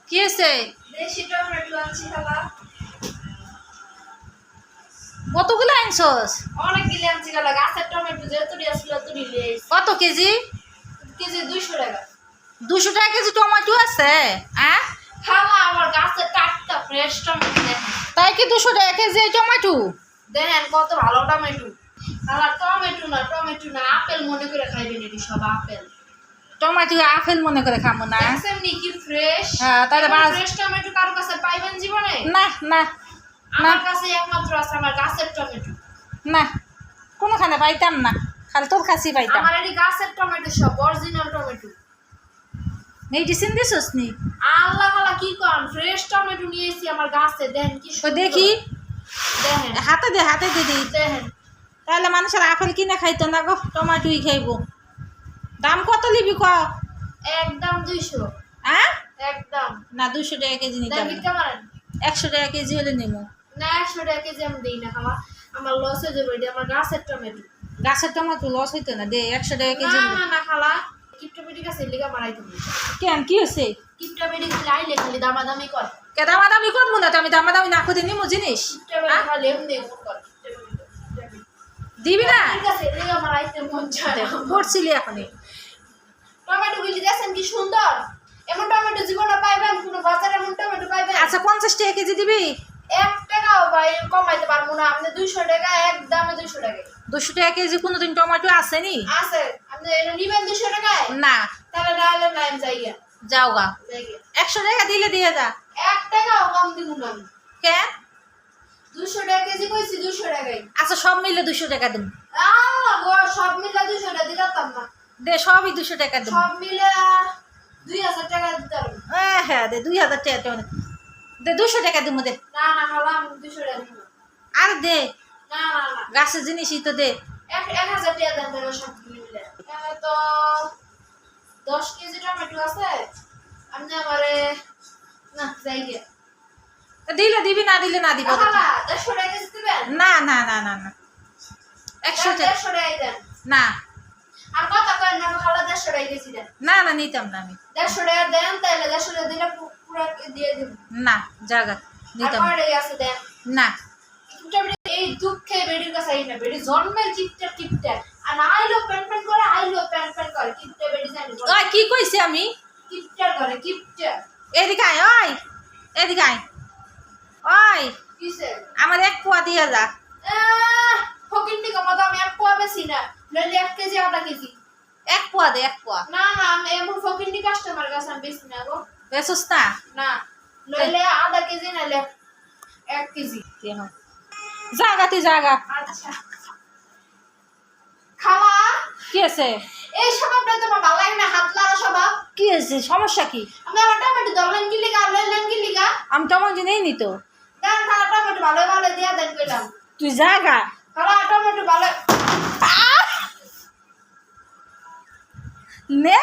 কি হয়েছে? দেশি টমেটো আনছি খালা। কতগুলো আনছস? অনেকগুলো আনছি খালা, গাছের টমেটো যেতুরি আসলে তুলি লেস। কত কেজি? কেজি 200 টাকা। 200 টাকা কেজি টমেটো আছে? হ্যাঁ খালা আমার গাছের টাটকা ফ্রেশ টমেটো দেখেন। তাই কি 200 টাকা কেজি এই টমেটো? দেখেন কত ভালো টমেটো। খালা টমেটো না আপেল মনে করে খাইবেন, এটি সব আপেল। টমেটো আপেল মনে করে খাবো না? দেখছেন নি কি ফ্রেশ? হ্যাঁ তাহলে ফ্রেশ টমেটো কার কাছে পাইবেন জীবনে? না না আমার কাছে একমাত্র আছে আমার গাছের টমেটো। না কোনোখানে পাইতাম না, খালি তোর কাছেই পাইতাম। আমার এটি গাছের টমেটো, সব অরিজিনাল টমেটো। মেডিসিন দিছস নি? আল্লাহ খালা কি করেন, ফ্রেশ টমেটো নিয়ে এসেছি আমার গাছে। দেখেন কি ওই সুন্দর। দেখি দেখেন হাতে দে দি। দেখেন তাহলে মানুষের আপেল কিনে খাইতো না গো, টমেটোই খাইবো। দাম কত লিবি ক? একদম 200। হ্যাঁ একদম না 200 টাকা কেজি নিতাম দাম বিক্রি করেন 100 টাকা কেজি হলে নেবো। না, 100 টাকা কেজি আমি দিই না খালা, আমার লস হয়ে যাবে। এটি আমার গাছের টমেটো। গাছের টমেটো লস হইতো না, দে 100 টাকা না কেজি না না খালা, কিপটামেটি গাছে লিগা বাড়াইতে হবে। কেন কি হয়েছে? কিপটামেটি খালি আইলে খালি দামাদামি করে। কে দামাদামি করবো না তো? আমি দামাদামি না করে নিবো জিনিস? কিপটামেটি খালি এমনি করে। দিবি না? ঠিক আছে, লিগা বাড়াইতে মন চায় না। পড়ছিলি এখনই। টমেটো গুলি দেখেন কি সুন্দর। এমন টমেটো জীবনে পাইবেন, কোনো বাজারে এমন টমেটো পাইবেন? আচ্ছা 50 টাকা কেজি দিবি? 1 টাকাও ভাই কমাইতে পারবো না। আপনি 200 টাকা, একদমে 200 টাকা 200 টাকা কেজি কোনোদিন টমেটো আসেনি? আছে। আপনি এটা নিবেন 200 টাকায়? না তাহলে নাহলে নাইম যাইয়া যাও গা, যাইয়া 100 টাকা দিলে দিয়ে যা। 1 টাকাও কম দিব না আমি। কেন? 200 টাকা কেজি কইছি, 200 টাকাই। আচ্ছা সব মিলে 200 টাকা দিন। আল্লাহ গো, সব মিলে 200 টাকা দিতাম না। দে সবই 200 টাকা দিন। সব মিলে 2000 টাকা দিতাম। হ্যাঁ দে 2000 টাকা দে, 200 টাকা দিব দে। না না খালা, আমি 200 টাকা দিব না। আর দে, না না না, গাছের জিনিসই তো দে। 1000 টাকা দেন তাহলে সব মিলে। এখানে তো 10 কেজি টমেটো আছে। আপনি আমারে না যাইয়া দিলে দিবি, না দিলে না দিব। খালা 150 টাকা কেজি দিবেন? না না না না না 100 টাকা 150 টাকাই দেন। না আর কথা কয়েন না খালা, 150 টাকা কেজি দেন। না না নিতাম না আমি। 150 টাকা দেন, তাহলে 150 টাকা দিলে পুরো দিয়ে দেব। না জায়গা আর নিতাম কয় টাকা আছে দেন। না। এই দুঃখে বেডির কাছে আই না, বেডি জন্মের কিপটা আর আইলো প্যান করে কিপটা বেডি জানি ওই কি কইছি আমি? কিপটার করে কিপটা। এদিকে আয়, ওই এদিকে আয়, ওই কিসে আমার 1 পোয়া দিয়ে যা। ফকিন্নি কমাতো, আমি 1 পোয়া বেশি না, নইলে 1 কেজি আধা কেজি। 1 পোয়া দে, 1 পোয়া। না না, আমি এমন ফকিন্নি কাস্টমার কাছে আমি বেশি না গো। বেসস না? না, নইলে আধা কেজি, নাইলে 1 কেজি। জাগা তুই জাগা। আচ্ছা খালা, কি আছে? এই স্বভাবটা তোমার ভালো লাগে না, হাত লাড়া স্বভাব। কি আছে, সমস্যা কি? আমি আমার টমেটো ধরলেন কি লিগা, লইলেন কি লিগা? আমি টমেটো নেই নি তো। দেন খালা, টমেটো ভালো ভালো দিয়া দেন কইলাম। তুই জাগা। খালা টমেটো ভালো নে